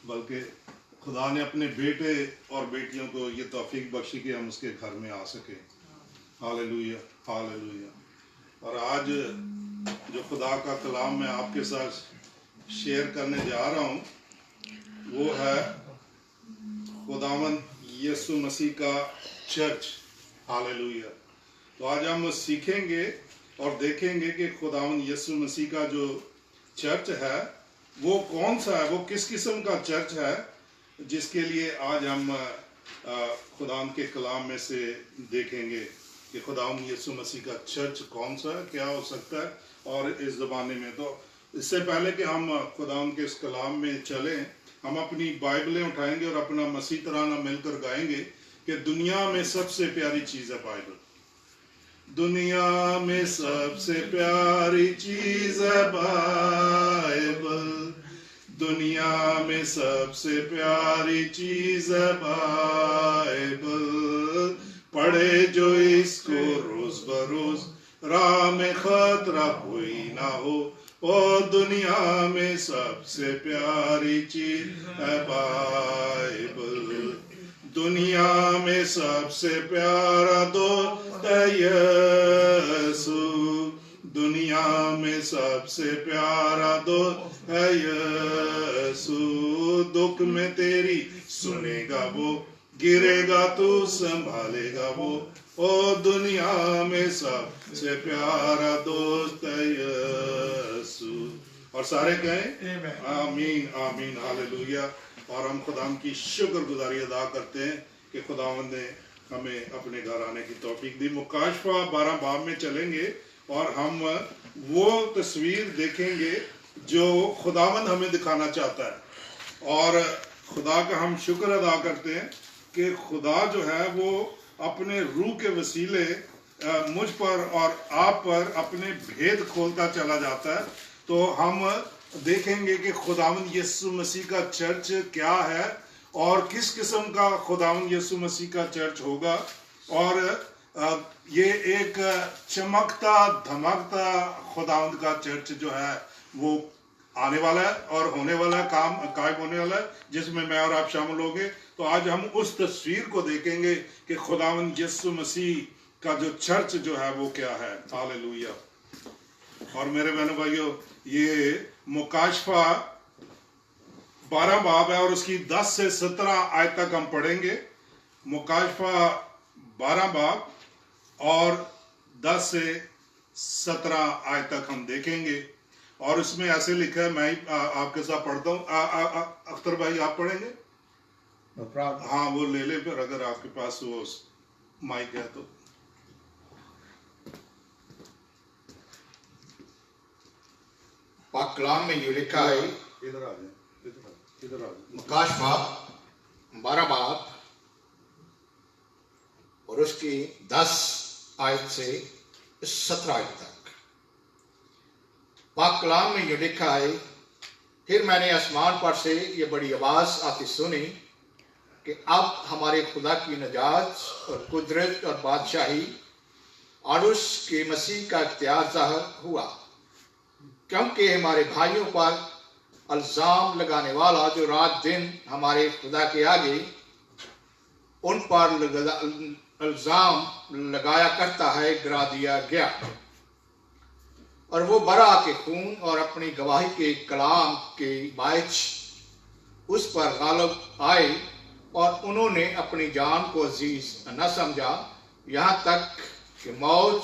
بلکہ خدا نے اپنے بیٹے اور بیٹیوں کو یہ توفیق بخشی کہ ہم اس کے گھر میں آ سکیں. Hallelujah hallelujah. اور آج جو خدا کا کلام میں آپ کے ساتھ شیئر کرنے جا رہا ہوں وہ ہے خداوند یسوع مسیح کا چرچ. ہاللویا. تو آج ہم سیکھیں گے اور دیکھیں گے کہ خداوند یسوع مسیح کا جو چرچ ہے وہ کون سا ہے, وہ کس قسم کا چرچ ہے, جس کے لیے آج ہم خداوند کے کلام میں سے دیکھیں گے کہ خداوند یسوع مسیح کا چرچ کون سا ہے, کیا ہو سکتا ہے. اور اس زمانے میں تو اس سے پہلے کہ ہم خداوند کے اس کلام میں چلیں, ہم اپنی بائبلیں اٹھائیں گے اور اپنا مسیح ترانہ مل کر گائیں گے کہ دنیا میں سب سے پیاری چیز ہے بائبل. دنیا میں سب سے پیاری چیز ہے بائبل. دنیا میں سب سے پیاری چیز ہے بائبل. پڑھے جو اس کو روز بروز راہ میں خطرہ کوئی نہ ہو. او دنیا میں سب سے پیاری چیز ہے بائبل. دنیا میں سب سے پیارا دوست ہے یسوع. دنیا میں سب سے پیارا دوست ہے یسوع. دکھ میں تیری سنے گا وہ, گرے گا تو سنبھالے گا وہ. او دنیا میں سب سے پیارا دوست ہے یسوع. اور سارے کہیں آمین آمین ہاللویا. اور ہم خدا کی شکر گزاری ادا کرتے ہیں کہ خداوند نے ہمیں اپنے گھر آنے کی توفیق دی. مکاشفہ 12 باب میں چلیں گے اور ہم وہ تصویر دیکھیں گے جو خداوند ہمیں دکھانا چاہتا ہے. اور خدا کا ہم شکر ادا کرتے ہیں کہ خدا جو ہے وہ اپنے روح کے وسیلے مجھ پر اور آپ پر اپنے بھید کھولتا چلا جاتا ہے. تو ہم دیکھیں گے کہ خداوند یسوع مسیح کا چرچ کیا ہے اور کس قسم کا خداوند یسوع مسیح کا چرچ ہوگا. اور یہ ایک چمکتا دھمکتا خداوند کا چرچ جو ہے وہ آنے والا ہے اور ہونے والا ہے, قائم ہونے والا ہے, جس میں میں اور آپ شامل ہوں گے. تو آج ہم اس تصویر کو دیکھیں گے کہ خداوند یسوع مسیح کا جو چرچ جو ہے وہ کیا ہے. ہاللویا. اور میرے بہنوں بھائیوں, یہ مکاشفہ 12 باب ہے اور اس کی 10 سے 17 آیت تک ہم پڑھیں گے. مکاشفہ 12 باب اور 10 سے 17 آیت تک ہم دیکھیں گے. اور اس میں ایسے لکھا ہے, میں آپ کے ساتھ پڑھتا ہوں. اختر بھائی آپ پڑھیں گے؟ ہاں وہ لے لے پھر, اگر آپ کے پاس وہ مائک ہے تو. پاک کلام میں یہ لکھا ہے, ادھر آ جائیں. مکاشفہ 12 باب اور اس کی 10 آیت سے 17 آیت تک. پاک کلام میں یہ لکھا ہے, پھر میں نے آسمان پر سے یہ بڑی آواز آتی سنی کہ اب ہمارے خدا کی نجات اور قدرت اور بادشاہی اور اس کے مسیح کا اختیار ظاہر ہوا, کیونکہ ہمارے بھائیوں پر الزام لگانے والا جو رات دن ہمارے خدا کے آگے ان پر الزام لگایا کرتا ہے گرا دیا گیا. اور وہ برا کے خون اور اپنی گواہی کے کلام کے باعث اس پر غالب آئے, اور انہوں نے اپنی جان کو عزیز نہ سمجھا, یہاں تک کہ موت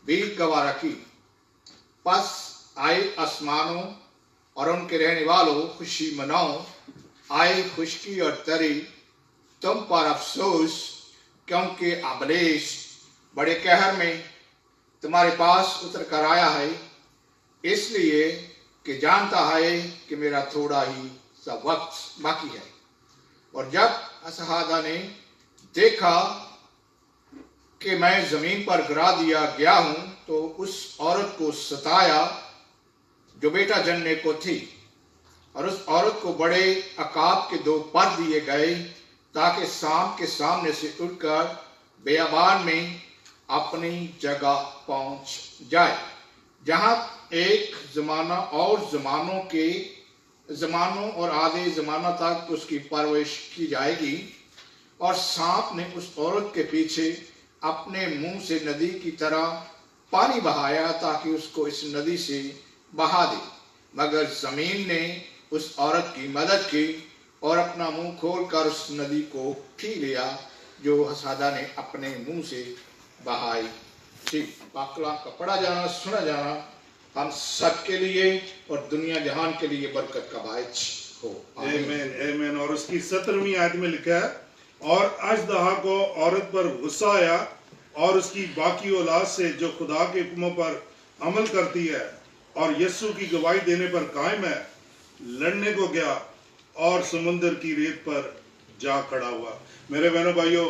بھی گوارا کی. پس آئے آسمانوں اور ان کے رہنے والوں, خوشی مناؤ. آئے خشکی اور تری, تم پر افسوس, کیونکہ ابلیس بڑے قہر میں تمہارے پاس اتر کر آیا ہے, اس لیے کہ جانتا ہے کہ میرا تھوڑا ہی سا وقت باقی ہے. اور جب اسحادہ نے دیکھا کہ میں زمین پر گرا دیا گیا ہوں, تو اس عورت کو ستایا جو بیٹا جننے کو تھی, اور اس عورت کو بڑے عقاب کے 2 پر دیے گئے, تاکہ شام کے سامنے سے اٹھ کر بیابان میں اپنی جگہ پہنچ جائے, جہاں ایک زمانہ اور زمانوں کے زمانوں اور آدھے زمانہ تک اس کی پرورش کی جائے گی۔ اور سانپ نے اس عورت کے پیچھے اپنے منہ سے ندی کی طرح پانی بہایا تاکہ اس کو اس ندی سے بہا دے، مگر زمین نے اس عورت کی مدد کی اور اپنا منہ کھول کر اس ندی کو پی لیا جو حسادہ نے اپنے منہ سے بہائی تھی۔ پاک کلام کا پڑھا جانا، سنا جانا ہم سب کے لیے اور دنیا جہان کے لیے برکت کا باعث ہو۔ آمین آمین۔ اور اس کی 17ویں آیت میں لکھا ہے، اور اژدہا کو عورت پر غصہ آیا اور اس کی باقی اولاد سے جو خدا کے حکموں پر عمل کرتی ہے اور یسوع کی گواہی دینے پر قائم ہے، لڑنے کو گیا اور سمندر کی ریت پر جا کھڑا ہوا۔ میرے بہنوں بھائیوں،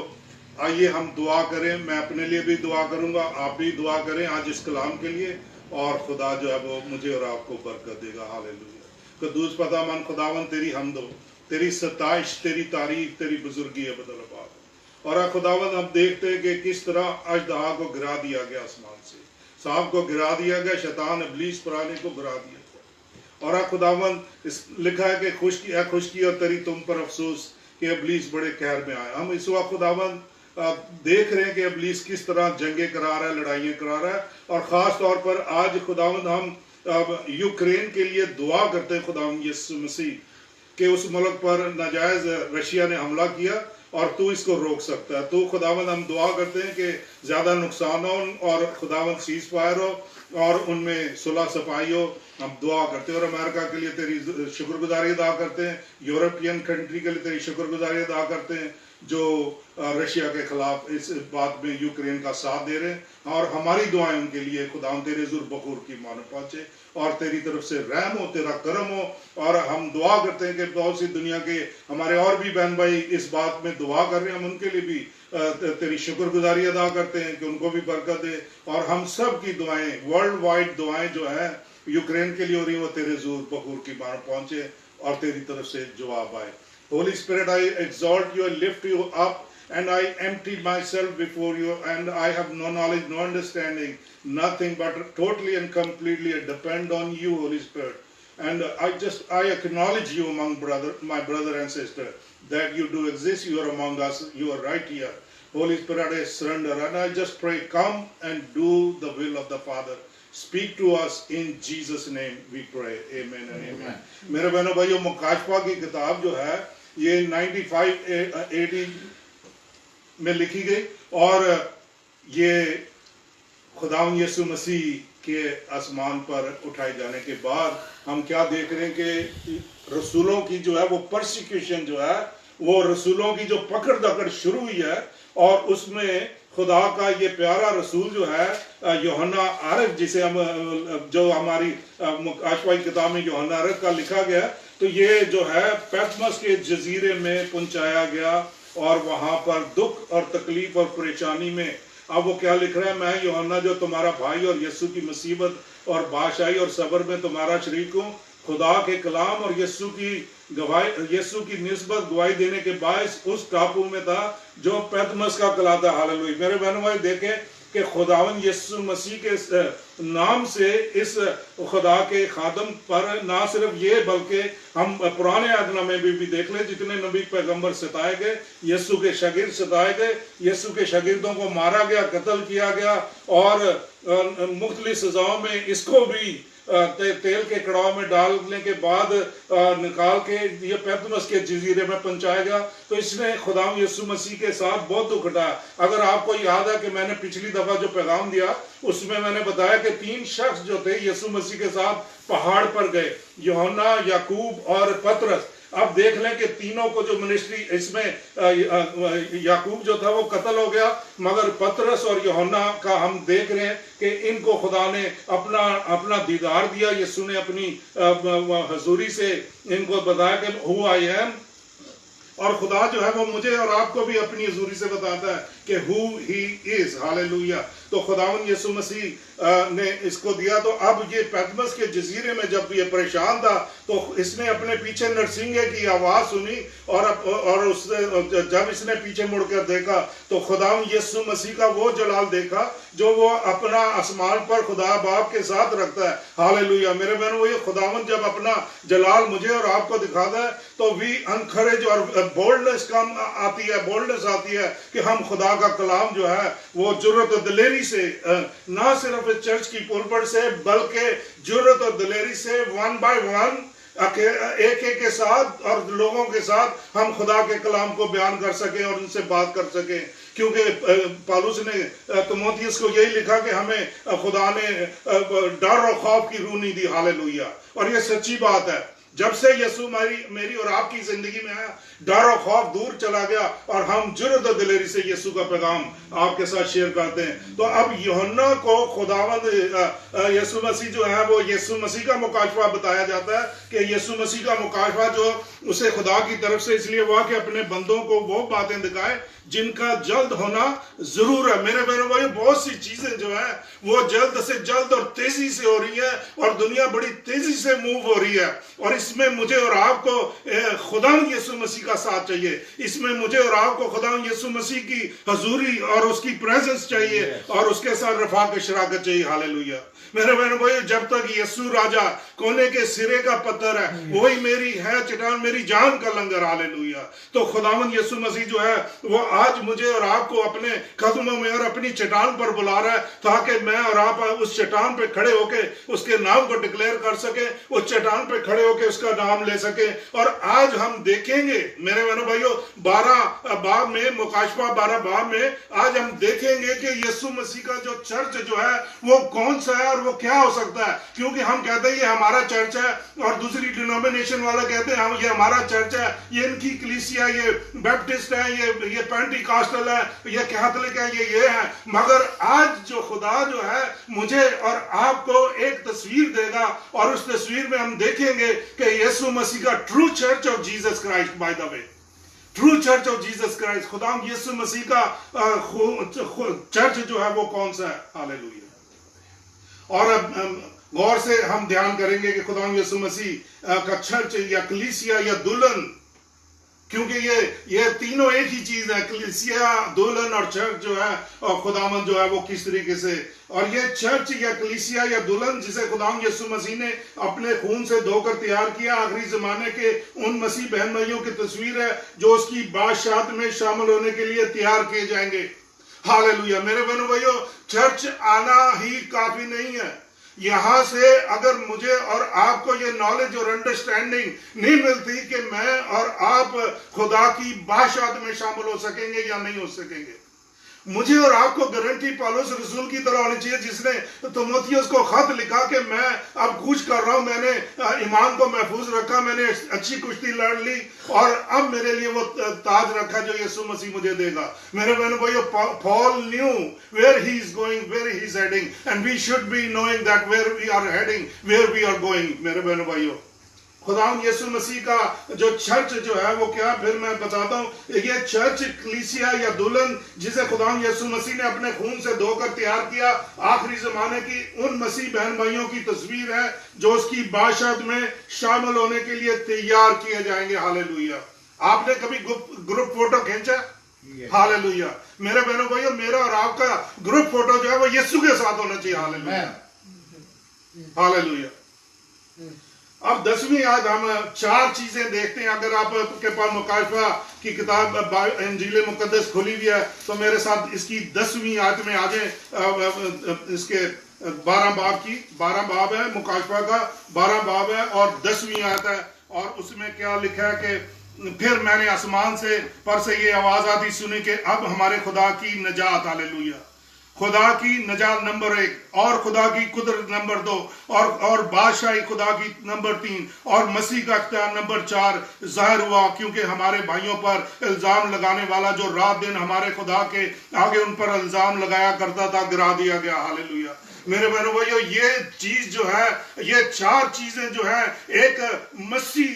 آئیے ہم دعا کریں۔ میں اپنے لیے بھی دعا کروں گا، آپ بھی دعا کریں آج اس کلام کے لیے، اور خدا جو ہے وہ مجھے اور آپ کو برکت دے گا۔ ہاللیلویہ۔ قدوس پتا من خداوند، تیری حمد ہو، تیری ستائش، تیری تعریف، تیری بزرگی ہے بدل آباد۔ اور خداوند ہم دیکھتے ہیں کہ کس طرح اژدہا کو گرا دیا گیا آسمان سے، سانپ کو گرا دیا گیا، شیطان ابلیس پرانے کو گرا دیا گیا۔ اور خداوند اس لکھا ہے کہ خشکی اور تری تم پر افسوس کہ ابلیس بڑے قہر میں آیا۔ ہم اس وقت خداوند دیکھ رہے ہیں کہ ابلیس کس طرح جنگیں کرا رہا ہے، لڑائیاں کرا رہا ہے، اور خاص طور پر آج خداوند ہم یوکرین کے لیے دعا کرتے ہیں خداوند یسوع مسیح کہ اس ملک پر ناجائز رشیا نے حملہ کیا اور تو اس کو روک سکتا ہے۔ تو خداوند ہم دعا کرتے ہیں کہ زیادہ نقصان ہو اور خداوند سیز فائر ہو اور ان میں صلح صفائی ہو۔ ہم دعا کرتے ہیں اور امریکہ کے لیے تیری شکر گزاری ادا کرتے ہیں، یورپین کنٹری کے لیے تیری شکر گزاری ادا کرتے ہیں جو رشیا کے خلاف اس بات میں یوکرین کا ساتھ دے رہے ہیں، اور ہماری دعائیں ان کے لیے خداوند تیرے ذل بخور کی مانو پہنچے اور تیری طرف سے رحم ہو، تیرا کرم ہو۔ اور ہم دعا کرتے ہیں کہ بہت سی دنیا کے ہمارے اور بھی بہن بھائی اس بات میں دعا کر رہے ہیں، ہم ان کے لیے بھی تیری شکر گزاری ادا کرتے ہیں کہ ان کو بھی برکت دے، اور ہم سب کی دعائیں، ورلڈ وائڈ دعائیں جو ہیں یوکرین کے لیے ہو رہی ہیں، وہ تیرے ذل بخور کی مانو پہنچے اور تیری طرف سے جواب آئے۔ Holy Spirit, I exalt you, I lift you up, and I empty myself before you, and I have no knowledge, no understanding, nothing but totally and completely I depend on you, Holy Spirit. And I acknowledge you among my brother and sister, that you do exist, you are among us, you are right here. Holy Spirit, I surrender, and I just pray, come and do the will of the Father. Speak to us in Jesus' name we pray. Amen and amen. میرے بہنوں بھائیوں، مکاشفہ کی کتاب جو ہے یہ 95 میں لکھی گئی، اور یہ خداوند یسوع مسیح کے آسمان پر اٹھائے جانے کے بعد ہم کیا دیکھ رہے ہیں کہ رسولوں کی جو ہے وہ پرسیکیوشن جو ہے، وہ رسولوں کی جو پکڑ دکڑ شروع ہوئی ہے، اور اس میں خدا کا یہ پیارا رسول جو ہے یوحنا عارف، جسے ہم جو ہماری مکاشفہ کی کتاب میں یوحنا عارف کا لکھا گیا، تو یہ جو ہے پیتمس کے جزیرے میں پہنچایا گیا، اور وہاں پر دکھ اور تکلیف اور پریشانی میں اب وہ کیا لکھ رہا ہے، میں یوحنا جو تمہارا بھائی اور یسوع کی مصیبت اور بادشاہی اور صبر میں تمہارا شریک ہوں، خدا کے کلام اور یسوع کی نسبت گواہی دینے کے باعث اس ٹاپو میں تھا جو پیتمس کا کہلاتا ہے۔ ہاللیلویہ۔ میرے بہنوں بھائی دیکھیں کہ خداوند یسوع مسیح کے نام سے اس خدا کے خادم پر نہ صرف یہ بلکہ ہم پرانے عہد نامے میں بھی دیکھ لیں، جتنے نبی پیغمبر ستائے گئے، یسوع کے شاگرد ستائے گئے، یسوع کے شاگردوں کو مارا گیا، قتل کیا گیا، اور مختلف سزاؤں میں اس کو بھی تیل کے کڑاؤ میں ڈالنے کے بعد نکال کے یہ پیتمس کے جزیرے میں پہنچایا گیا۔ تو اس نے خداوند یسوع مسیح کے ساتھ بہت دکھ اٹھایا۔ اگر آپ کو یاد ہے کہ میں نے پچھلی دفعہ جو پیغام دیا اس میں نے بتایا کہ 3 شخص جو تھے یسوع مسیح کے ساتھ پہاڑ پر گئے، یوحنا، یعقوب اور پطرس۔ اب دیکھ لیں کہ تینوں کو جو منسٹری، اس میں یعقوب جو تھا وہ قتل ہو گیا، مگر پطرس اور یوحنا کا ہم دیکھ رہے ہیں کہ ان کو خدا نے اپنا دیدار دیا۔ یسوع نے اپنی حضوری سے ان کو بتایا کہ who I am، اور خدا جو ہے وہ مجھے اور آپ کو بھی اپنی حضوری سے بتاتا ہے کہ who he is۔ ہاللیلویہ۔ تو خداوند یسوع مسیح نے اس کو دیا. تو اب یہ پیتمس کے جزیرے میں جب یہ پریشان تھا تو اس نے اپنے پیچھے نرسنگے کی آواز سنی اور جب اس نے پیچھے مڑ کر دیکھا تو خداوند یسوع مسیح کا وہ جلال دیکھا جو وہ اپنا آسمان پر خدا باپ کے ساتھ رکھتا ہے. ہاللویا. میرے بہنوں وہ خداوند جب اپنا جلال مجھے اور آپ کو دکھاتا ہے تو وی انکریج اور بولڈنس آتی ہے کہ ہم خدا کا کلام جو ہے وہ جرت و دلیری سے نہ صرف چرچ کی پلپٹ سے بلکہ جرت اور دلیری سے ون بائی ون ایک کے ساتھ اور لوگوں کے ساتھ ہم خدا کے کلام کو بیان کر سکیں اور ان سے بات کر سکیں. کیونکہ پالوس نے تیموتھیوس کو یہی لکھا کہ ہمیں خدا نے ڈر اور خوف کی روح نہیں دی. ہاللویا. اور یہ سچی بات ہے. جب سے یسوع میری اور آپ کی زندگی میں آیا ڈر و خوف دور چلا گیا اور ہم جرت و دلیری سے یسوع کا پیغام آپ کے ساتھ شیئر کرتے ہیں. تو اب یوحنا کو خداوند یسوع مسیح جو ہے وہ یسوع مسیح کا مکاشفہ بتایا جاتا ہے کہ یسوع مسیح کا مکاشفہ جو اسے خدا کی طرف سے اس لیے ہوا کہ اپنے بندوں کو وہ باتیں دکھائے جن کا جلد ہونا ضرور ہے. میرے بہنوں بھائی بہت سی چیزیں جو ہیں وہ جلد سے جلد اور تیزی سے ہو رہی ہے اور دنیا بڑی تیزی سے موو ہو رہی ہے اور اس میں مجھے اور آپ کو خداوند یسوع مسیح کا ساتھ چاہیے. اس میں مجھے اور آپ کو خداوند یسوع مسیح کی حضوری اور اس کی پریزنس چاہیے اور اس کے ساتھ رفاقت شراکت چاہیے. ہاللویا. میرے بہنوں بھائی جب تک یسوع راجہ کونے کے سرے کا پتھر ہے وہی میری ہے چٹان میری جان کا لنگر. ہاللویا. تو خداوند یسوع مسیح جو ہے وہ آج مجھے اور آپ کو اپنے قدموں میں اور اپنی چٹان پر بلا رہا ہے تاکہ میں اور آپ اس چٹان پہ کھڑے ہو کے اس کے نام کو ڈکلیئر کر سکیں, اس چٹان پہ کھڑے ہو کے اس کا نام لے سکیں. اور آج ہم دیکھیں گے میرے بہنوں بھائیو 12 باب میں مکاشفہ 12 باب میں آج ہم دیکھیں گے کہ یسوع مسیح کا جو چرچ جو ہے وہ کون سا ہے اور وہ کیا ہو سکتا ہے. کیونکہ ہم کہتے ہیں یہ ہمارا چرچ ہے اور دوسری ڈینومینیشن والا کہتے ہیں یہ ہمارا چرچ ہے, یہ ان کی کلیسیا, یہ بیپٹسٹ ہے, یہ پینٹیکاسٹل ہے, یہ کیتھولک ہے, یہ ہے. مگر آج جو خدا جو ہے مجھے اور آپ کو ایک تصویر دے گا اور اس تصویر میں ہم دیکھیں گے کہ یسوع مسیح کا true church of Jesus Christ. By the way true church of Jesus Christ خدا یسوع مسیح کا چرچ جو ہے وہ کون سا ہے. ہاللویا. اور اب غور سے ہم دھیان کریں گے کہ خدا یسوع مسیح کا چرچ یا کلیسیا یا دلہن, کیونکہ یہ تینوں ایک ہی چیز ہے, کلیسیا, دلہن اور چرچ جو ہے اور خداوند جو ہے وہ کس طریقے سے. اور یہ چرچ یا کلیسیا یا دلہن جسے خداوند یسوع مسیح نے اپنے خون سے دھو کر تیار کیا آخری زمانے کے ان مسیح بہن بھائیوں کی تصویر ہے جو اس کی بادشاہت میں شامل ہونے کے لیے تیار کیے جائیں گے. ہاللویا. میرے بہنوں بھائیو چرچ آنا ہی کافی نہیں ہے. یہاں سے اگر مجھے اور آپ کو یہ نالج اور انڈرسٹینڈنگ نہیں ملتی کہ میں اور آپ خدا کی بادشاہت میں شامل ہو سکیں گے یا نہیں ہو سکیں گے. مجھے اور آپ کو گارنٹی پالوس رسول کی طرح ہونی چاہیے جس نے تیموتھیوس کو خط لکھا کہ میں اب کوچ کر رہا ہوں, میں نے ایمان کو محفوظ رکھا, میں نے اچھی کشتی لڑ لی اور اب میرے لیے وہ تاج رکھا جو یسوع مسیح مجھے دے گا. میرے بہنوں بھائیو Paul knew where he is going, where he is heading, and we should be knowing that where we are heading, where we are going. میرے بہنوں بھائیو خداوند یسوع مسیح کا جو چرچ جو ہے وہ کیا, پھر میں بتاتا ہوں. یہ چرچ کلیسیا یا دلہن جسے خداوند یسوع مسیح نے اپنے خون سے دھو کر تیار کیا آخری زمانے کی ان مسیح بہن بھائیوں کی تصویر ہے جو اس کی بادشاہت میں شامل ہونے کے لیے تیار کیے جائیں گے. ہاللویا. آپ نے کبھی گروپ فوٹو کھینچا؟ ہاللویا. میرے بہنوں بھائیوں میرا اور آپ کا گروپ فوٹو جو ہے وہ یسوع کے ساتھ ہونا چاہیے. ہاللویا. ہاللویا. اب 10ویں آیت ہم 4 چیزیں دیکھتے ہیں. اگر آپ کے پاس مکاشفہ کی کتاب انجیل مقدس کھلی ہوئی ہے تو میرے ساتھ اس کی 10ویں آیت میں آ جائیں. اس کے 12 باب کی 12 باب ہے مکاشفہ کا 12 باب ہے اور 10ویں آیت ہے. اور اس میں کیا لکھا ہے کہ پھر میں نے آسمان سے پر سے یہ آواز آتی سنی کہ اب ہمارے خدا کی نجات. ہاللویا. خدا کی نجات نمبر 1 اور خدا کی قدرت نمبر 2 اور بادشاہی خدا کی نمبر 3 اور مسیح کا اختیار نمبر 4 ظاہر ہوا کیونکہ ہمارے بھائیوں پر الزام لگانے والا جو رات دن ہمارے خدا کے آگے ان پر الزام لگایا کرتا تھا گرا دیا گیا. ہاللویا. میرے بہنوں بھائیو یہ چیز جو ہے یہ 4 چیزیں جو ہے ایک مسیح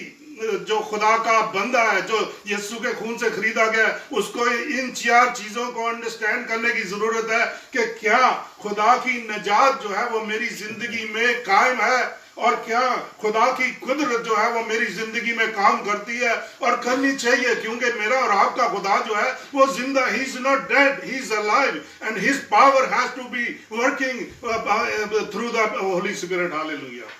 جو خدا کا بندہ ہے, جو یسوع کے خون سے خریدا گیا ہے, اس کو ان 4 چیزوں کو انڈرسٹینڈ کرنے کی ضرورت ہے کہ کیا خدا کی نجات جو ہے وہ میری زندگی میں قائم ہے, اور کیا خدا کی قدرت جو ہے وہ میری زندگی میں کام کرتی ہے اور کرنی چاہیے, کیونکہ میرا اور آپ کا خدا جو ہے وہ زندہ, he is not dead, he is alive and his power has to be working through the Holy Spirit. hallelujah.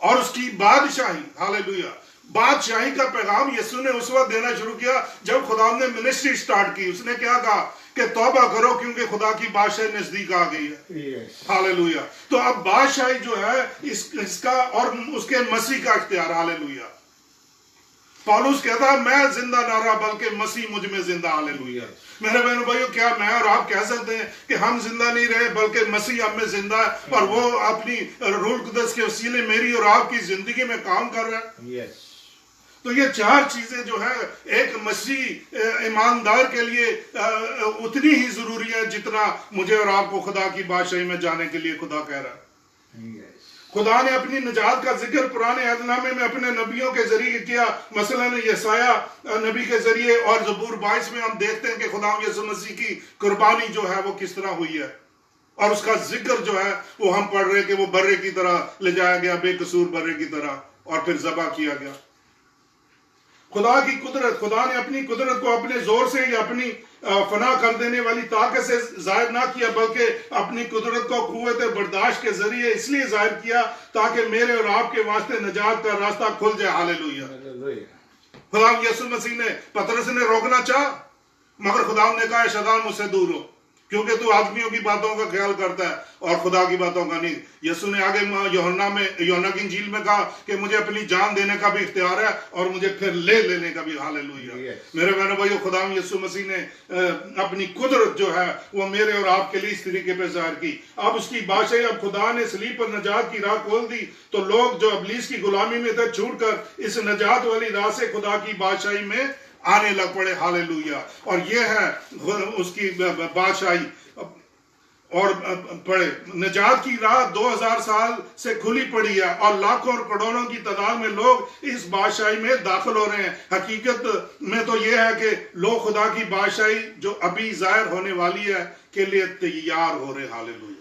اور اس کی بادشاہی, hallelujah, بادشاہی کا پیغام یسوع نے اس وقت دینا شروع کیا جب خدا نے منسٹری سٹارٹ کی. اس نے کیا کہا کہ توبہ کرو کیونکہ خدا کی بادشاہی نزدیک آ گئی ہے. ہاللویا. تو اب بادشاہی جو ہے اس کا اور اس کے مسیح کا اختیار. ہاللویا. پالوس کہتا ہے میں زندہ نہ رہا بلکہ مسیح مجھ میں زندہ. ہاللویا. میرے بہنوں بھائیو, کیا میں اور آپ کہہ سکتے ہیں کہ ہم زندہ نہیں رہے بلکہ مسیح ہم میں زندہ ہے اور وہ اپنی روح القدس کے وسیلے میری اور آپ کی زندگی میں کام کر رہا ہے؟ تو یہ 4 چیزیں جو ہے ایک مسیح ایماندار کے لیے اتنی ہی ضروری ہے جتنا مجھے اور آپ کو خدا کی بادشاہی میں جانے کے لیے خدا کہہ رہا ہے. خدا نے اپنی نجات کا ذکر پرانے عہد نامے میں اپنے نبیوں کے ذریعے کیا, مثلا یسایہ نبی کے ذریعے, اور زبور 22 میں ہم دیکھتے ہیں کہ خدا یسوع مسیح کی قربانی جو ہے وہ کس طرح ہوئی ہے, اور اس کا ذکر جو ہے وہ ہم پڑھ رہے کہ وہ برے کی طرح لے جایا گیا, بے قصور برے کی طرح, اور پھر ذبح کیا گیا. خدا کی قدرت, خدا نے اپنی قدرت کو اپنے زور سے یا اپنی فنا کر دینے والی طاقت سے ظاہر نہ کیا بلکہ اپنی قدرت کو قوت برداشت کے ذریعے اس لیے ظاہر کیا تاکہ میرے اور آپ کے واسطے نجات کا راستہ کھل جائے. ہاللویا. خدا یسوع مسیح نے پطرس نے روکنا چاہا مگر خدا نے کہا شیطان مجھ سے دور ہو کیونکہ تو آدمیوں کی باتوں کا خیال کرتا ہے اور خدا کی باتوں کا نہیں. یسوع نے آگے یوحنا کی انجیل میں کہا کہ مجھے اپنی جان دینے کا بھی اختیار ہے اور مجھے پھر لے لینے کا بھی. ہاللویا. میرے بہنوں بھائیو, خدا یسوع مسیح نے اپنی قدرت جو ہے وہ میرے اور آپ کے لیے اس طریقے پہ ظاہر کی. اب اس کی بادشاہی, اب خدا نے صلیب پر نجات کی راہ کھول دی تو لوگ جو ابلیس کی غلامی میں تھے چھوٹ کر اس نجات والی راہ سے خدا کی بادشاہی میں آنے لگ پڑے. ہاللویا. اور یہ ہے اس کی بادشاہی. اور پڑھے نجات کی راہ 2000 سال سے کھلی پڑی ہے اور لاکھوں اور کروڑوں کی تعداد میں لوگ اس بادشاہی میں داخل ہو رہے ہیں. حقیقت میں تو یہ ہے کہ لوگ خدا کی بادشاہی جو ابھی ظاہر ہونے والی ہے کے لیے تیار ہو رہے. ہاللویا.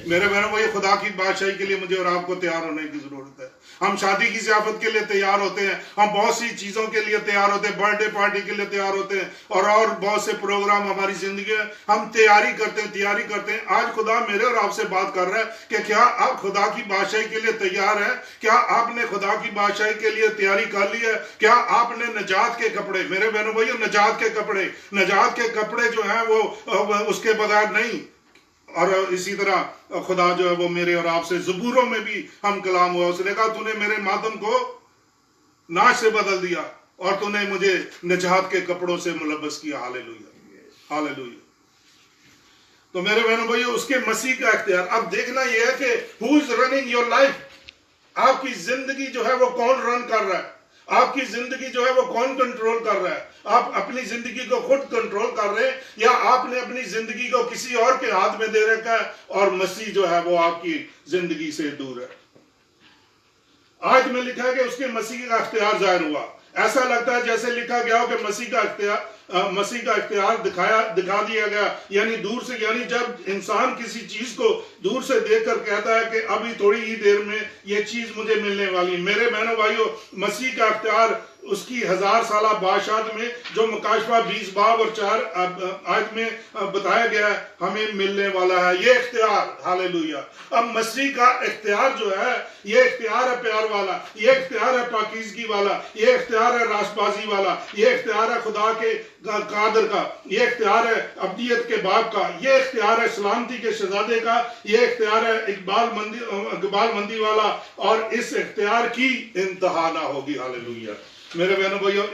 میرے بہنوں بھائی, خدا کی بادشاہی کے لیے مجھے اور آپ کو تیار ہونے کی ضرورت ہے. ہم شادی کی ضیافت کے لیے تیار ہوتے ہیں, ہم بہت سی چیزوں کے لیے تیار ہوتے ہیں, برتھ ڈے پارٹی کے لیے تیار ہوتے ہیں, اور بہت سے پروگرام ہماری زندگی میں ہم تیاری کرتے ہیں. آج خدا میرے اور آپ سے بات کر رہا ہے کہ کیا آپ خدا کی بادشاہی کے لیے تیار ہیں؟ کیا آپ نے خدا کی بادشاہی کے لیے تیاری کر لی ہے؟ کیا آپ نے نجات کے کپڑے, میرے بہنوں بھائیو, نجات کے کپڑے جو ہیں وہ اس کے بغیر نہیں. اور اسی طرح خدا جو ہے وہ میرے اور آپ سے زبوروں میں بھی ہم کلام ہوا, اس نے کہا تو نے میرے ماتم کو ناش سے بدل دیا اور تو نے مجھے نجات کے کپڑوں سے ملبس کیا. ہاللویا. ہاللویا. تو میرے بہنوں بھائیو, اس کے مسیح کا اختیار. اب دیکھنا یہ ہے کہ who is running your life, آپ کی زندگی جو ہے وہ کون رن کر رہا ہے, آپ کی زندگی جو ہے وہ کون کنٹرول کر رہا ہے. آپ اپنی زندگی کو خود کنٹرول کر رہے ہیں یا آپ نے اپنی زندگی کو کسی اور کے ہاتھ میں دے رکھا ہے اور مسیح جو ہے وہ آپ کی زندگی سے دور ہے. آج میں لکھا ہے کہ اس کے مسیح کا اختیار ظاہر ہوا. ایسا لگتا ہے جیسے لکھا گیا ہو کہ مسیح کا اختیار دکھا دیا گیا, یعنی دور سے, یعنی جب انسان کسی چیز کو دور سے دیکھ کر کہتا ہے کہ ابھی تھوڑی ہی دیر میں یہ چیز مجھے ملنے والی. میرے بہنوں بھائیو, مسیح کا اختیار اس کی 1000 سالہ بادشاہت میں جو مکاشفہ 20 باب اور 4 آیت میں بتایا گیا ہے ہمیں ملنے والا ہے یہ اختیار. ہاللویا. اب مسیح کا اختیار جو ہے یہ اختیار ہے پیار والا, یہ اختیار ہے پاکیزگی والا, یہ اختیار ہے راست بازی والا, یہ اختیار ہے خدا کے قادر کا, یہ اختیار ہے ابدیت کے باپ کا, یہ اختیار ہے سلامتی کے شہزادے کا, یہ اختیار ہے اقبال مندی والا, اور اس اختیار کی انتہا نہ ہوگی. ہاللویا. میرے بہنوں بھائیوں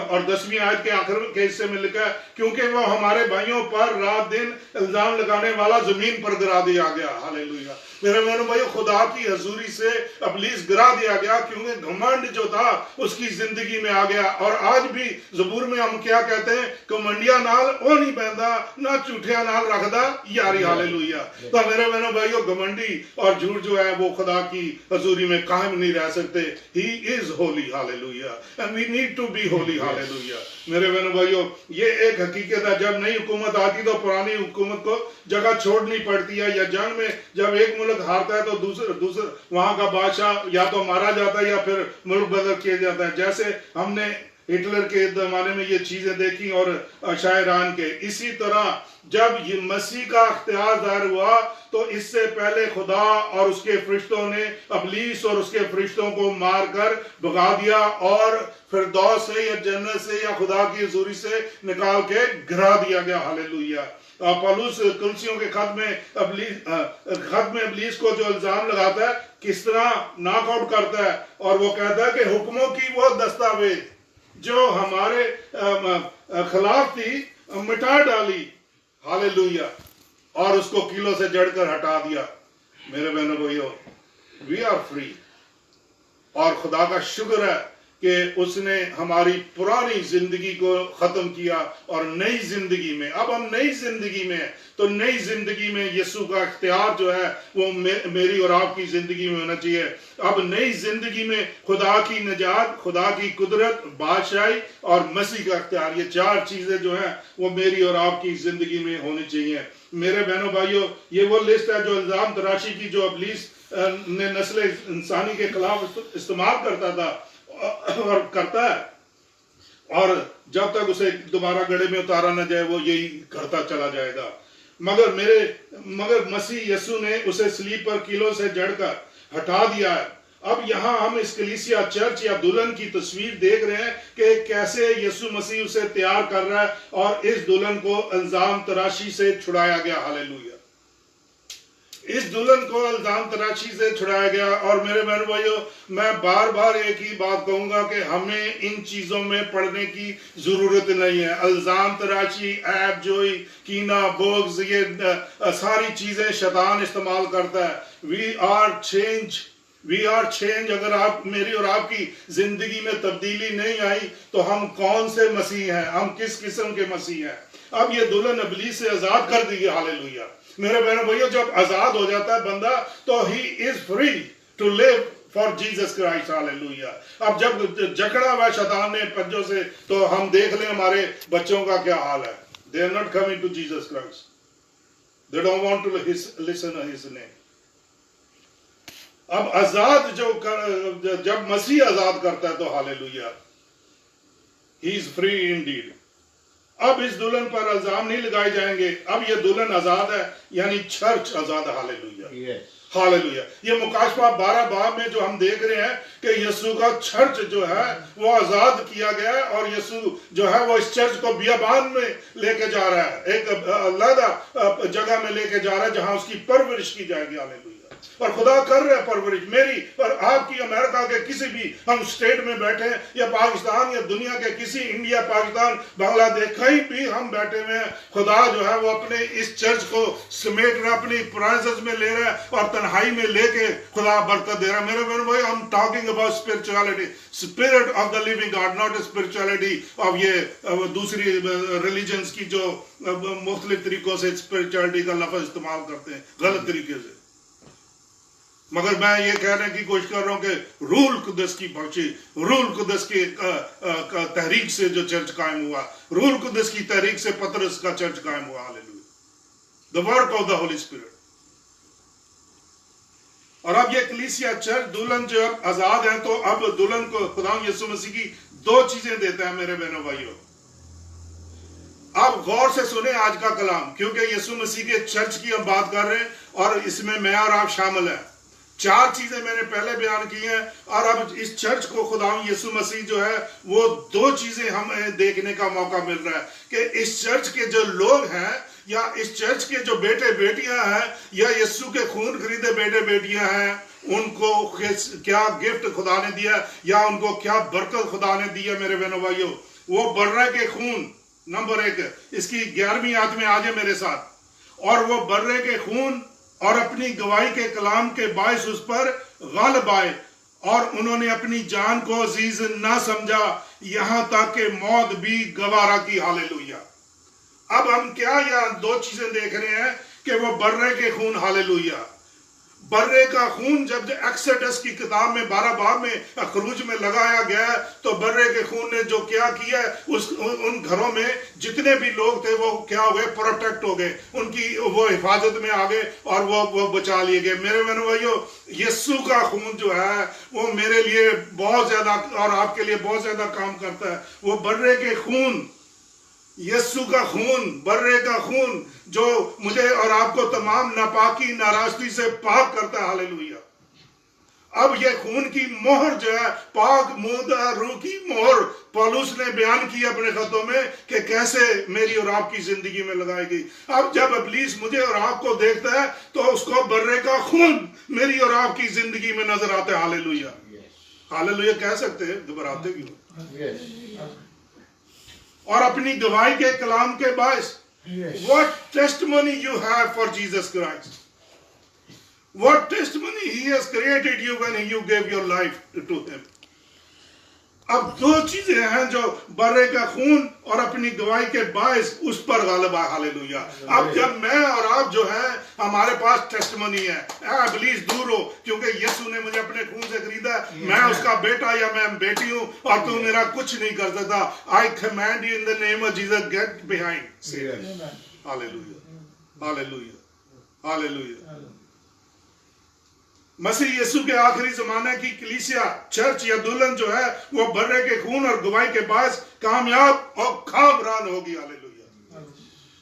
اور 10ویں آیت کے آخر کے حصے میں لکھا ہے کیونکہ وہ ہمارے بھائیوں پر رات دن الزام لگانے والا زمین پر گرا دیا گیا. ہاللیلویہ. میرے بہنوں بھائیوں خدا کی حضوری سے ابلیس گرا دیا گیا کیونکہ گھمنڈ جو تھا اس کی زندگی میں آ گیا. اور آج بھی زبور میں ہم کیا کہتے ہیں کہ منڈیا نال او نہیں بہندا نہ جھوٹیا نال رکھدا یاری. ہاللیلویہ. تو میرے بہنوں بھائیوں گھمنڈی اور جھوٹ جو ہے وہ خدا کی حضوری میں قائم نہیں رہ سکتے. He is holy. Hallelujah. And we need to be holy. Hallelujah. میرے بہنوں بھائیوں یہ ایک حقیقت ہے جب نئی حکومت آتی تو پرانی حکومت کو جگہ چھوڑنی پڑتی ہے. یا جنگ میں جب ایک ملک ہارتا ہے تو دوسرا وہاں کا بادشاہ یا تو مارا جاتا ہے یا پھر ملک بدل کیا جاتا ہے. جیسے ہم نے ہٹلر کے زمانے میں یہ چیزیں دیکھی اور شاعران کے. اسی طرح جب یہ مسیح کا اختیار ظاہر ہوا تو اس سے پہلے خدا اور اس کے فرشتوں نے ابلیس اور اس کے فرشتوں کو مار کر بھگا دیا اور فردوس سے یا جنت سے یا خدا کی حضوری سے نکال کے گرا دیا گیا. ہاللیلویہ. پالوس کلسیوں کے خط میں ابلیس کو جو الزام لگاتا ہے کس طرح ناک آؤٹ کرتا ہے اور وہ کہتا ہے کہ حکموں کی وہ دستاویز جو ہمارے خلاف تھی مٹا ڈالی. ہاللیلویہ. اور اس کو کیلوں سے جڑ کر ہٹا دیا. میرے بہنوں بھائیوں وی آر فری. اور خدا کا شکر ہے کہ اس نے ہماری پرانی زندگی کو ختم کیا اور نئی زندگی میں اب ہم نئی زندگی میں تو نئی زندگی میں یسوع کا اختیار جو ہے وہ میری اور آپ کی زندگی میں ہونا چاہیے. اب نئی زندگی میں خدا کی نجات, خدا کی قدرت, بادشاہی اور مسیح کا اختیار, یہ 4 چیزیں جو ہیں وہ میری اور آپ کی زندگی میں ہونی چاہیے. میرے بہنوں بھائیوں یہ وہ لسٹ ہے جو الزام تراشی کی جو ابلیس نے نسل انسانی کے خلاف استعمال کرتا تھا اور کرتا ہے, اور جب تک اسے دوبارہ گڑھے میں اتارا نہ جائے وہ یہی کرتا چلا جائے گا. مگر مسیح یسوع نے اسے صلیب پر کیلوں سے جڑ کر ہٹا دیا ہے. اب یہاں ہم اس کلیسیا چرچ یا دلہن کی تصویر دیکھ رہے ہیں کہ کیسے یسوع مسیح اسے تیار کر رہا ہے اور اس دلہن کو الزام تراشی سے چھڑایا گیا. ہاللیلویہ. اس دلہن کو الزام تراشی سے چھڑایا گیا. اور میرے بہن بھائیوں میں بار بار ایک ہی بات کہوں گا کہ ہمیں ان چیزوں میں پڑھنے کی ضرورت نہیں ہے. الزام تراشی, عیب جوئی, کینہ, بغض, یہ ساری چیزیں شیطان استعمال کرتا ہے. We are change. اگر آپ میری اور آپ کی زندگی میں تبدیلی نہیں آئی تو ہم کون سے مسیح ہیں, ہم کس قسم کے مسیح ہیں. اب یہ دلہن ابلیس سے آزاد کر دی گئی. ہاللیلویہ. میرے بہنوں بھائیوں جب آزاد ہو جاتا ہے بندہ تو he is free to live for Jesus Christ. Hallelujah. اب جب جکڑا ہوا شیطان نے پنجوں سے تو ہم دیکھ لیں ہمارے بچوں کا کیا حال ہے. They are not coming to Jesus Christ. They don't want to listen to his name. اب آزاد جب مسیح آزاد کرتا ہے تو ہاللیلویہ he is free indeed. اب اس دلہن پر الزام نہیں لگائے جائیں گے. اب یہ دلہن آزاد ہے یعنی چرچ آزاد ہے. ہاللیلویہ. ہاللیلویہ. یہ مکاشفہ 12 باب میں جو ہم دیکھ رہے ہیں کہ یسوع کا چرچ جو ہے وہ آزاد کیا گیا ہے اور یسوع جو ہے وہ اس چرچ کو بیابان میں لے کے جا رہا ہے, ایک علیحدہ جگہ میں لے کے جا رہا ہے جہاں اس کی پرورش کی جائے گی. ہاللیلویہ. اور خدا کر رہے پرورش میری اور آپ کی, امریکہ کے کسی بھی ہم اسٹیٹ میں بیٹھے ہیں یا پاکستان یا دنیا کے کسی, انڈیا, پاکستان, بنگلہ دیش, کہیں بھی ہم بیٹھے ہوئے ہیں, خدا جو ہے وہ اپنے اس چرچ کو سمیٹ رہا, اپنی پرائزز میں لے رہا ہے اور تنہائی میں لے کے خدا برکت دے رہا ہے. میرے بہن بھائی ہم talking about spirituality, spirit of the living God, not spirituality of یہ دوسری ریلیجنز کی جو مختلف طریقوں سے اسپرچولیٹی کا لفظ استعمال کرتے ہیں غلط طریقے سے. مگر میں یہ کہنے کی کوشش کر رہا ہوں کہ روح القدس کی بخشی, روح القدس کی تحریک سے جو چرچ قائم ہوا, روح القدس کی تحریک سے پطرس کا چرچ قائم ہوا. ہاللیلویہ. The work of the Holy Spirit. اور اب یہ کلیسیا چرچ دلہن جو آزاد ہے تو اب دلہن کو خدا یسوع مسیح کی 2 چیزیں دیتا ہے. میرے بہنوں بھائیوں آپ غور سے سنیں آج کا کلام, کیونکہ یسوع مسیح کے چرچ کی ہم بات کر رہے ہیں اور اس میں اور آپ شامل ہیں. 4 چیزیں میں نے پہلے بیان کی ہیں، اور اب اس چرچ کو خدا یسوع مسیح جو ہے وہ 2 چیزیں ہمیں دیکھنے کا موقع مل رہا ہے کہ اس چرچ کے جو لوگ ہیں یا اس چرچ کے جو بیٹے بیٹیاں ہیں یا یسوع کے خون خریدے بیٹے بیٹیاں ہیں، ان کو کیا گفٹ خدا نے دیا یا ان کو کیا برکت خدا نے دیا میرے بہنوں بھائیوں. وہ برے کے خون نمبر 1، اس کی 11ویں آیت میں آ جائے میرے ساتھ. اور وہ برے کے خون اور اپنی گواہی کے کلام کے باعث اس پر غالب آئے، اور انہوں نے اپنی جان کو عزیز نہ سمجھا یہاں تک کہ موت بھی گوارا کی. ہالیلویا. اب ہم کیا یہاں 2 چیزیں دیکھ رہے ہیں کہ وہ برے کے خون. ہالیلویا. برے کا خون جب ایکسڈس کی کتاب میں 12 باب میں خروج میں لگایا گیا ہے تو برے کے خون نے جو کیا کیا ہے ان گھروں میں جتنے بھی لوگ تھے وہ کیا ہو گئے؟ پروٹیکٹ ہو گئے، ان کی وہ حفاظت میں آ گئے اور وہ بچا لیے گئے. میرے بہنوں بھائیوں، یسوع کا خون جو ہے وہ میرے لیے بہت زیادہ اور آپ کے لیے بہت زیادہ کام کرتا ہے. وہ برے کے خون، یسوع کا خون، برے کا خون جو مجھے اور آپ کو تمام ناپاکی ناراستی سے پاک کرتا ہے. ہالیلویا. اب یہ خون کی مہر جو ہے، پاک مودہ روح کی مہر، پولس نے بیان کی اپنے خطوں میں کہ کیسے میری اور آپ کی زندگی میں لگائی گئی. اب جب ابلیس مجھے اور آپ کو دیکھتا ہے تو اس کو برے کا خون میری اور آپ کی زندگی میں نظر آتا ہے. ہالیلویا. ہالیلویا کہہ سکتے ہیں، گھبراتے کیوں؟ اور اپنی گواہی کے کلام کے باعث. What testimony you have for Jesus Christ? What testimony he has created you when you gave your life to him? اب 2 چیزیں ہیں جو برے کا خون اور اپنی گواہی کے باعث اس پر غالب ہے. ہالیلویا. اب جب میں اور آپ جو ہیں ہمارے پاس ٹیسٹمنی ہے، اے ابلیس دور ہو، کیونکہ یسوع نے مجھے اپنے خون سے خریدا ہے، میں اس کا بیٹا یا میں بیٹی ہوں اور تو میرا کچھ نہیں کر سکتا. I command you in the name of Jesus, get behind Satan. Hallelujah. Hallelujah. Hallelujah. مسیح یسوع کے آخری زمانے کی کلیسیا، چرچ یا دلہن جو ہے وہ برے کے خون اور گواہی کے باعث کامیاب اور کامران ہوگی. ہالیلویا.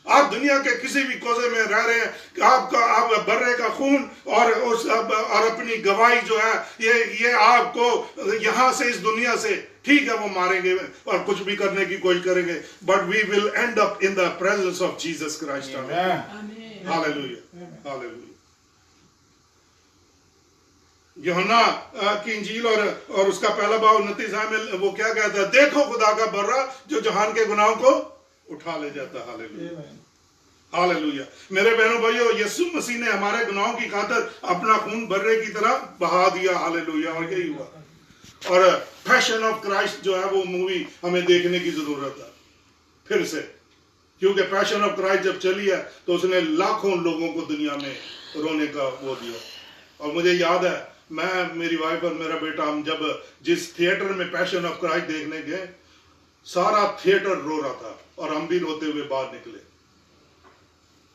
آپ دنیا کے کسی بھی کوزے میں رہ رہے ہیں کہ آپ برے کا خون اور اپنی گواہی جو ہے یہ آپ کو یہاں سے اس دنیا سے، ٹھیک ہے وہ ماریں گے اور کچھ بھی کرنے کی کوشش کریں گے، but we will end up in the presence of Jesus Christ. Hallelujah. Hallelujah. یوحنا کی انجیل اور اس کا پہلا باب 29 میں وہ کیا کہتا ہے؟ دیکھو خدا کا برہ جو جہان کے گناہوں کو اٹھا لے جاتا. ہالیلویا. ہالیلویا. میرے بہنوں بھائیوں، یسوع مسیح نے ہمارے گناہوں کی خاطر اپنا خون برے کی طرح بہا دیا. ہالیلویا. اور یہی ہوا. اور پیشن آف کرائسٹ جو ہے وہ مووی ہمیں دیکھنے کی ضرورت ہے پھر سے، کیونکہ پیشن آف کرائسٹ جب چلی ہے تو اس نے لاکھوں لوگوں کو دنیا میں رونے کا وہ دیا. اور مجھے یاد ہے میری وائف اور میرا بیٹا، ہم جب جس تھیٹر میں پیشن آف کرائسٹ دیکھنے گئے، سارا تھیٹر رو رہا تھا اور ہم بھی روتے ہوئے باہر نکلے.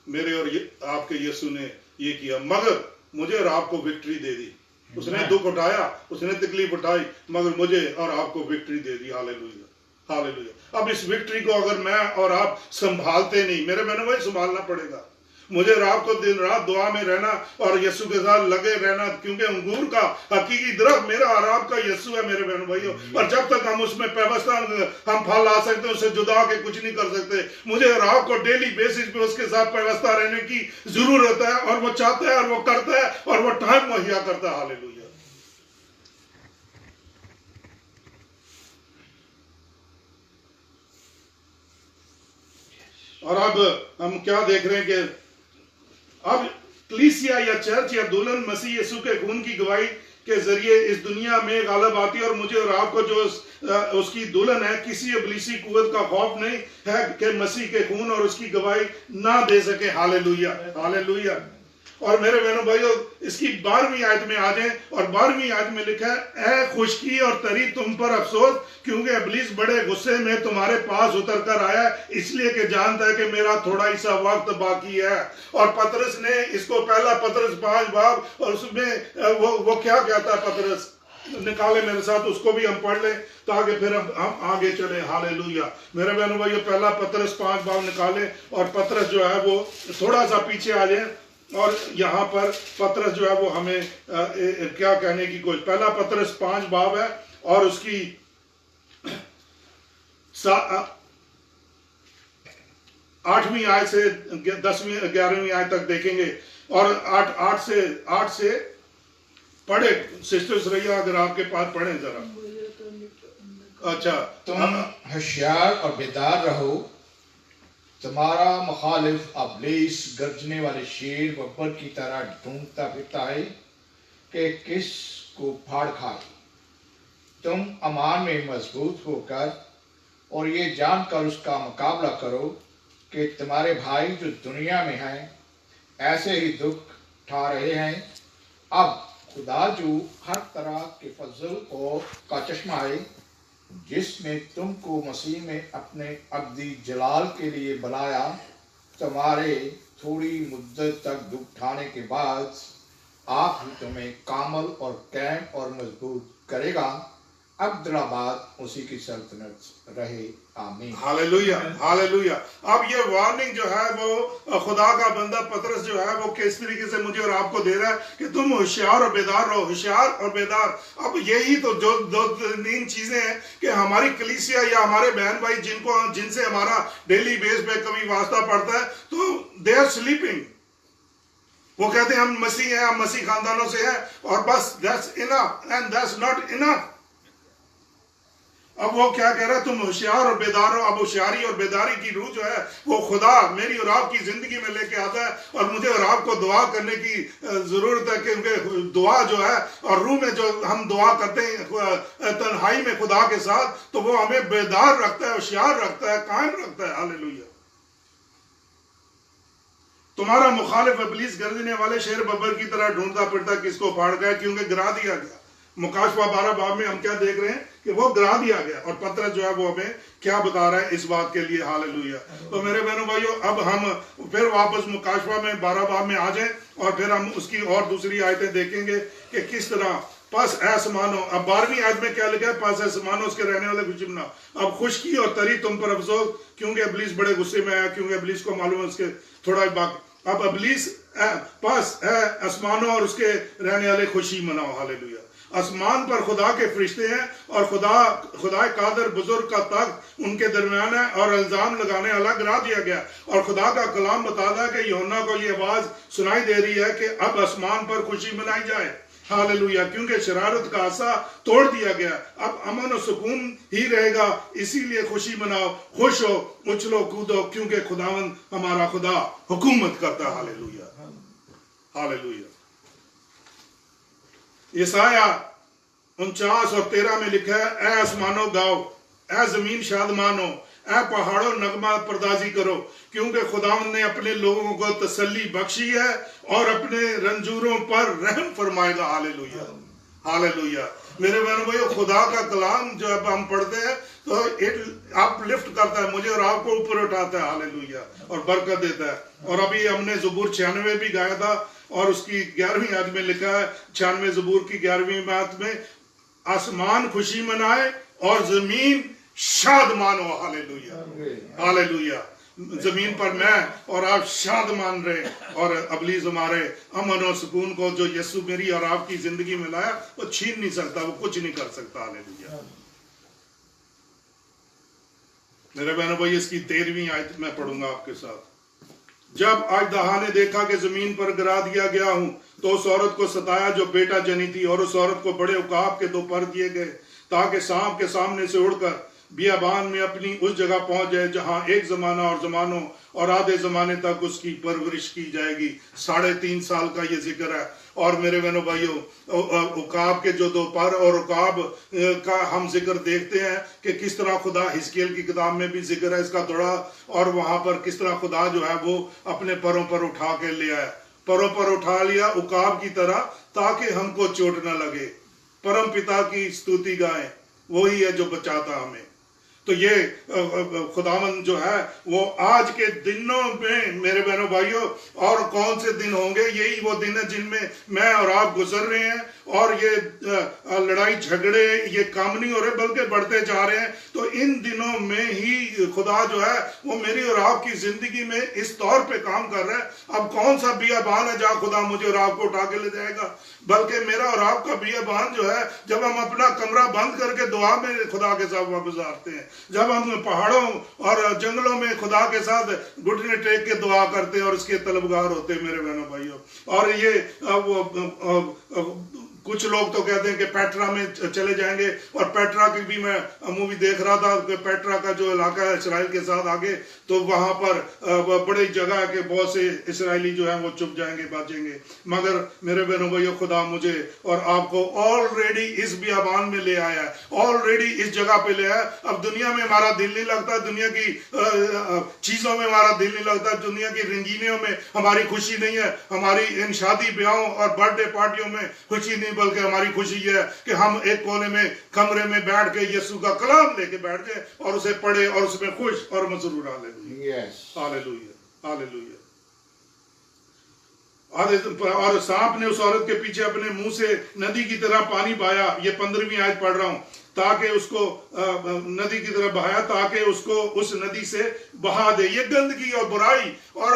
میرے اور آپ کے یسوع نے یہ کیا، مگر مجھے اور آپ کو وکٹری دے دی. اس نے دکھ اٹھایا، اس نے تکلیف اٹھائی، مگر مجھے اور آپ کو وکٹری دے دی. ہالیلویا. ہالیلویا. اب اس وکٹری کو اگر میں اور آپ سنبھالتے نہیں، میرے بہنوں بھائی سنبھالنا پڑے گا. مجھے اور آپ کو دن رات دعا میں رہنا اور یسوع کے ساتھ لگے رہنا، کیونکہ انگور کا حقیقی درخت میرا اور آپ کا یسوع ہے میرے بہنوں بھائیوں. اور جب تک ہم اس میں پیوستہ ہم پھل لا سکتے ہیں، اسے جدا ہو کے کچھ نہیں کر سکتے. مجھے اور آپ کو ڈیلی بیسس پہ اس کے ساتھ پیوستہ رہنے کی ضرورت ہے، اور وہ چاہتا ہے اور وہ کرتا ہے اور وہ ٹائم مہیا کرتا ہے. ہالیلویا. اور اب ہم کیا دیکھ رہے ہیں کہ اب کلیسیا یا چرچ یا دلہن مسیح یسوع کے خون کی گواہی کے ذریعے اس دنیا میں غالب آتی ہے. اور مجھے اور آپ کو جو اس کی دلہن ہے، کسی ابلیسی قوت کا خوف نہیں ہے کہ مسیح کے خون اور اس کی گواہی نہ دے سکے. ہالیلویا. ہالیلویا. اور میرے بہنوں بھائیوں، اس کی 12ویں آیت میں آ جائیں، اور 12ویں آیت میں لکھا ہے، اے خشکی اور تری تم پر افسوس، کیونکہ ابلیس بڑے غصے میں تمہارے پاس اتر کر آیا اس لیے کہ جانتا ہے کہ میرا تھوڑا ہی سا وقت باقی ہے. اور پطرس نے اس کو پہلا پطرس 5 باب، اور اس میں وہ کیا کہتا ہے؟ پطرس نکالے میرے ساتھ، اس کو بھی ہم پڑھ لیں تاکہ پھر ہم آگے چلیں. ہالیلویا. میرے بہنوں بھائیو، پہلا پطرس 5 باب نکالیں، اور پطرس جو ہے وہ تھوڑا سا پیچھے آ جائیں اور یہاں پر پطرس جو ہے وہ ہمیں کیا کہنے کی کوشش، پہلا پطرس 5 باب ہے اور اس کی 8ویں آیت سے 10ویں 11ویں آیت تک دیکھیں گے، اور 8 سے پڑھے سسٹر سریا اگر آپ کے پاس پڑھیں ذرا. اچھا، تم ہوشیار اور بیدار رہو، تمہارا مخالف ابلیس گرجنے والے شیر ببر کی طرح ڈھونڈتا پھرتا ہے کہ کس کو پھاڑ کھائے. تم امان میں مضبوط ہو کر اور یہ جان کر اس کا مقابلہ کرو کہ تمہارے بھائی جو دنیا میں ہیں ایسے ہی دکھ اٹھا رہے ہیں. اب خدا جو ہر طرح کے فضل کا چشمہ ہے، جس نے تم کو مسیح میں اپنے ابدی جلال کے لیے بلایا، تمہارے تھوڑی مدت تک دکھ اٹھانے کے بعد آپ ہی تمہیں کامل اور قائم اور مضبوط کرے گا. عبدالآباد اسی کی سلطنت رہے. آمین. Hallelujah hallelujah. اب یہ وارننگ جو ہے وہ خدا کا بندہ پطرس جو ہے وہ کس طریقے سے مجھے اور آپ کو دے رہا ہے کہ تم ہوشیار اور بیدار رہو، ہوشیار اور بیدار. اب یہی تو جو دو تین چیزیں ہیں کہ ہماری کلیسیا یا ہمارے بہن بھائی جن سے ہمارا ڈیلی بیس پہ کبھی واسطہ پڑتا ہے تو دے آر سلیپنگ. وہ کہتے ہیں ہم مسیح ہیں، ہم مسیح خاندانوں سے ہیں اور بس that's enough and that's not enough. اب وہ کیا کہہ رہا ہے؟ تم ہوشیار اور بیدار ہو. اب ہوشیاری اور بیداری کی روح جو ہے وہ خدا میری اور آپ کی زندگی میں لے کے آتا ہے، اور مجھے اور آپ کو دعا کرنے کی ضرورت ہے، کیونکہ دعا جو ہے اور روح میں جو ہم دعا کرتے ہیں تنہائی میں خدا کے ساتھ، تو وہ ہمیں بیدار رکھتا ہے، ہوشیار رکھتا ہے، قائم رکھتا ہے. ہاللیلویہ. تمہارا مخالف ابلیس گرجنے والے شیر ببر کی طرح ڈھونڈتا پھرتا کس کو پھاڑ گیا، کیونکہ گرا دیا گیا. مکاشفہ 12 باب میں ہم کیا دیکھ رہے ہیں کہ وہ گرا دیا گیا، اور پطرس جو ہے وہ ہمیں کیا بتا رہا ہے اس بات کے لیے. ہاللیلویہ. تو میرے بہنوں بھائیو، اب ہم پھر واپس مکاشفہ میں 12 باب میں آ جائیں اور پھر ہم اس کی اور دوسری آیتیں دیکھیں گے کہ کس طرح پس اے آسمانوں. اب 12ویں آیت میں کیا لکھا ہے؟ پس اے آسمانوں اس کے رہنے والے خوشی مناؤ، اب خشکی اور تری تم پر افسوس، کیونکہ ابلیس بڑے غصے میں آیا، کیونکہ ابلیس کو معلوم ہے اس کے تھوڑا باقی. اب ابلیس پس اے آسمانوں اور اس کے رہنے والے خوشی مناؤ. ہاللیلویہ. آسمان پر خدا کے فرشتے ہیں اور خدا قادر بزرگ کا تخت ان کے درمیان ہے، اور الزام لگانے والا گرا دیا گیا. اور خدا کا کلام بتاتا ہے کہ یوحنا کو یہ آواز سنائی دے رہی ہے کہ اب آسمان پر خوشی منائی جائے. ہاللیلویہ. کیونکہ شرارت کا عصا توڑ دیا گیا، اب امن و سکون ہی رہے گا، اسی لیے خوشی مناؤ، خوش ہو، اچھلو کودو، کیونکہ خداوند ہمارا خدا حکومت کرتا ہے. ہاللیلویہ ہاللیلویہ. یسایہ 49 اور 13 میں لکھا ہے، اے آسمانوں گاؤ، اے زمین شادمان ہو، اے پہاڑوں نغمہ پردازی کرو، کیونکہ خداوند نے اپنے لوگوں کو تسلی بخشی ہے اور اپنے رنجوروں پر رحم فرمائے گا. ہاللیلویہ ہاللیلویہ. میرے بہنوں بھائیو، خدا کا کلام جو اب ہم پڑھتے ہیں تو اپ لفٹ کرتا ہے، مجھے اور آپ کو اوپر اٹھاتا ہے. ہاللیلویہ. اور برکت دیتا ہے. اور ابھی ہم نے زبور 96 بھی گایا تھا، اور اس کی 11ویں آیت میں لکھا ہے، 96 زبور کی 11ویں آیت میں، آسمان خوشی منائے اور زمین شادمان ہو. ہاللیلویہ ہاللیلویہ. زمین پر میں اور آپ شادمان رہے، اور ابلیس ہمارے امن و سکون کو جو یسوع میری اور آپ کی زندگی میں لایا وہ چھین نہیں سکتا، وہ کچھ نہیں کر سکتا. ہاللیلویہ. میرے بہنوں بھائی، اس کی 13ویں آیت میں پڑھوں گا آپ کے ساتھ. جب اژدہا نے دیکھا کہ زمین پر گرا دیا گیا ہوں تو اس عورت کو ستایا جو بیٹا جنی تھی، اور اس عورت کو بڑے عقاب کے 2 پر دیے گئے تاکہ سانپ کے سامنے سے اڑ کر بیابان میں اپنی اس جگہ پہنچ جائے جہاں ایک زمانہ اور زمانوں اور آدھے زمانے تک اس کی پرورش کی جائے گی. 3.5 سال کا یہ ذکر ہے. اور میرے بہنوں بھائیو، عقاب کے جو 2 پر اور عقاب کا ہم ذکر دیکھتے ہیں کہ کس طرح خدا حزقیل کی کتاب میں بھی ذکر ہے اس کا تھوڑا، اور وہاں پر کس طرح خدا جو ہے وہ اپنے پروں پر اٹھا کے لے آیا، پروں پر اٹھا لیا عقاب کی طرح تاکہ ہم کو چوٹ نہ لگے. پرم پتا کی ستوتی گائیں، وہی ہے جو بچاتا ہمیں. تو یہ خداوند جو ہے وہ آج کے دنوں میں میرے بہنوں بھائیوں، اور کون سے دن ہوں گے؟ یہی وہ دن ہے جن میں میں اور آپ گزر رہے ہیں، اور یہ لڑائی جھگڑے یہ کم نہیں ہو رہے بلکہ بڑھتے جا رہے ہیں. تو ان دنوں میں ہی خدا جو ہے وہ میری اور آپ کی زندگی میں اس طور پہ کام کر رہا ہے. اب کون سا بیابان ہے جہاں خدا مجھے اور آپ کو اٹھا کے لے جائے گا؟ بلکہ میرا اور آپ کا بیابان جو ہے جب ہم اپنا کمرہ بند کر کے دعا میں خدا کے ساتھ وقت گزارتے ہیں، جب ہم پہاڑوں اور جنگلوں میں خدا کے ساتھ گھٹنے ٹیک کے دعا کرتے ہیں اور اس کے طلبگار ہوتے ہیں میرے بہنوں بھائیوں. اور یہ کچھ لوگ تو کہتے ہیں کہ پیٹرا میں چلے جائیں گے، اور پیٹرا کی بھی میں مووی دیکھ رہا تھا کہ پیٹرا کا جو علاقہ ہے اسرائیل کے ساتھ آگے، تو وہاں پر بڑی جگہ ہے کہ بہت سے اسرائیلی جو ہیں وہ چھپ جائیں گے، بچیں گے. مگر میرے بہنوں بھائیوں خدا مجھے اور آپ کو آلریڈی اس بیابان میں لے آیا ہے، آلریڈی اس جگہ پہ لے آیا ہے. اب دنیا میں ہمارا دل نہیں لگتا، دنیا کی چیزوں میں ہمارا دل نہیں لگتا، دنیا کی رنگینیوں میں ہماری خوشی نہیں ہے، ہماری ان شادی بیاہوں اور برتھ ڈے پارٹیوں میں خوشی نہیں، بلکہ ہماری خوشی یہ ہے کہ ہم ایک کونے میں کمرے میں بیٹھ کے یسوع کا کلام لے کے بیٹھ جائیں اور اسے پڑھے اور اس میں خوش اور مسرور. ہاللیلویہ ہاللیلویہ. اور سانپ نے اس عورت کے پیچھے اپنے منہ سے ندی کی طرح پانی بہایا. یہ 15ویں آیت پڑھ رہا ہوں. تاکہ اس کو ندی کی طرح بہایا، تاکہ اس کو اس ندی سے بہا دے. یہ گندگی اور برائی اور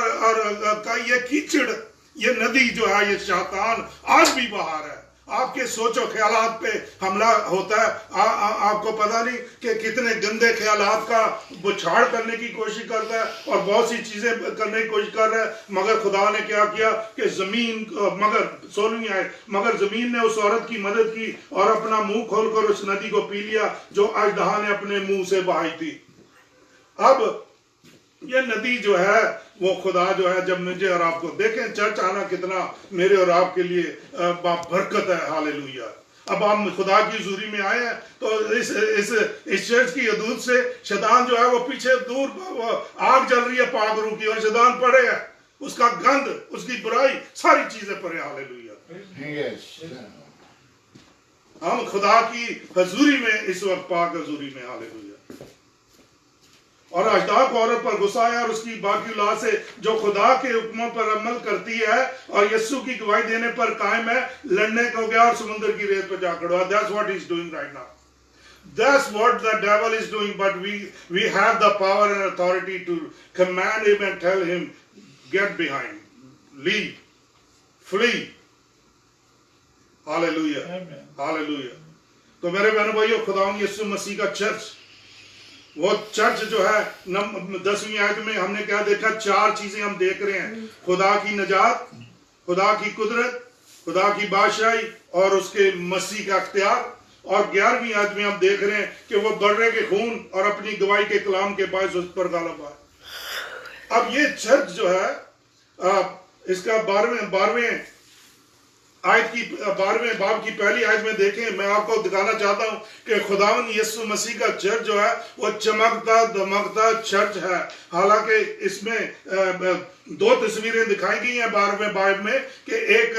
یہ کیچڑ، یہ ندی جو ہے یہ شیطان آج بھی باہر ہے. آپ کے سوچ و خیالات پہ حملہ ہوتا ہے. آپ کو پتہ نہیں کہ کتنے گندے خیالات کا بچھاڑ کرنے کی کوشش کرتا ہے اور بہت سی چیزیں کرنے کی کوشش کر رہا ہے. مگر خدا نے کیا کیا کہ زمین، مگر 16ویں آیت، مگر زمین نے اس عورت کی مدد کی اور اپنا منہ کھول کر اس ندی کو پی لیا جو اژدہا نے اپنے منہ سے بہائی تھی. اب یہ ندی جو ہے وہ خدا جو ہے جب مجھے اور آپ کو دیکھیں، چرچ آنا کتنا میرے اور آپ کے لیے برکت ہے. ہاللیلویہ. اب ہم خدا کی حضوری میں آئے ہیں تو اس چرچ کی حدود سے شیطان جو ہے وہ پیچھے دور آگ جل رہی ہے پاک روح کی، اور شیطان پڑے ہے، اس کا گند، اس کی برائی، ساری چیزیں پڑے. ہاللیلویہ. ہم خدا کی حضوری میں اس وقت پاک حضوری میں. ہاللیلویہ. اور اژدہا کو عورت پر غصہ آیا اور اس کی باقی اولاد سے جو خدا کے حکموں پر عمل کرتی ہے اور یسوع کی گواہی دینے پر قائم ہے، لڑنے کو گیا اور سمندر کی ریت پہ جا کھڑا. That's what he's doing right now. That's what the devil is doing. But we have the power and authority to command him and tell him, get behind, leave, flee. Hallelujah. Hallelujah. تو میرے بہنوں بھائیو، خداوند یسوع مسیح کا church, وہ church جو ہے 10ویں آیت میں ہم نے کیا دیکھا؟ 4 چیزیں ہم دیکھ رہے ہیں: خدا کی نجات، خدا کی قدرت، خدا کی بادشاہی اور اس کے مسیح کا اختیار. اور 11ویں آیت میں ہم دیکھ رہے ہیں کہ وہ بڑے کے خون اور اپنی گواہی کے کلام کے باعث اس پر غالب آئے. اب یہ چرچ جو ہے اس کا 12ویں آیت کی 12ویں باب کی پہلی آیت میں دیکھیں. میں آپ کو دکھانا چاہتا ہوں کہ خداوند یسوع مسیح کا چرچ جو ہے وہ چمکتا دمکتا چرچ ہے. حالانکہ اس میں 2 تصویریں دکھائی گئی ہیں 12ویں باب میں، کہ ایک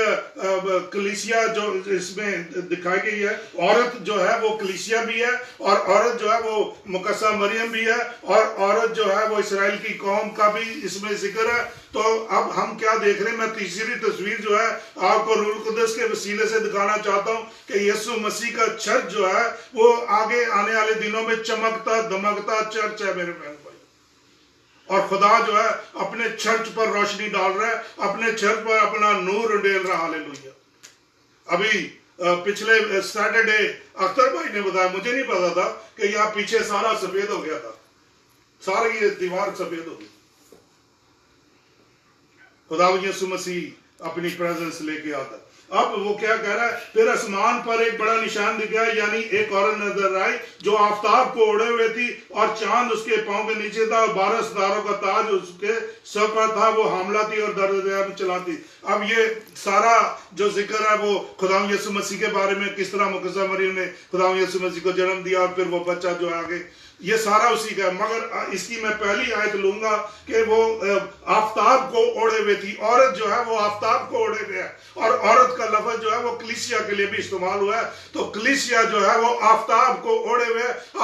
کلیسیا جو اس میں دکھائی گئی ہے، عورت جو ہے وہ کلیسیا بھی ہے، اور عورت جو ہے وہ مقدسہ مریم بھی ہے، اور عورت جو ہے وہ اسرائیل کی قوم کا بھی اس میں ذکر ہے. تو اب ہم کیا دیکھ رہے ہیں؟ میں تیسری تصویر جو ہے آپ کو روح القدس کے وسیلے سے دکھانا چاہتا ہوں کہ یسوع مسیح کا چرچ جو ہے وہ آگے آنے والے دنوں میں چمکتا دمکتا چرچ ہے میرے بہن بھائی. اور خدا جو ہے اپنے چرچ پر روشنی ڈال رہا ہے، اپنے چرچ پر اپنا نور ڈیل رہا. ہاللیلویہ. ابھی پچھلے سیٹرڈے اختر بھائی نے بتایا، مجھے نہیں پتا تھا کہ یہاں پیچھے سارا سفید ہو گیا تھا، ساری یہ دیوار سفید ہو گئی. خدا یسوع مسیح اپنی پریزنس لے کے آتا. اب وہ کیا کہہ رہا ہے؟ پھر آسمان پر ایک بڑا نشان دکھا، یعنی ایک عورت نظر آئی جو آفتاب کو اوڑھے ہوئے تھی اور چاند اس کے پاؤں کے نیچے تھا اور 12 ستاروں کا تاج اس کے سر پر تھا. وہ حاملہ تھی اور درد چلاتی. اب یہ سارا جو ذکر ہے وہ خدا یسوع مسیح کے بارے میں، کس طرح مقدسہ مریم نے خدا یسوع مسیح کو جنم دیا اور پھر وہ بچہ جو آگے، یہ سارا اسی کا ہے. مگر اس کی میں پہلی آیت لوں گا کہ وہ آفتاب کو اوڑھے ہوئے تھی. عورت جو ہے وہ آفتاب کو اوڑھے ہوئے ہے، اور عورت کا لفظ جو ہے وہ کلیسیا کے لیے بھی استعمال ہوا ہے. تو کلیسیا جو ہے وہ آفتاب کو اوڑھے ہوئے ہے.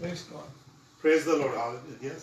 Praise God. Praise the Lord. Hallelujah. Yes.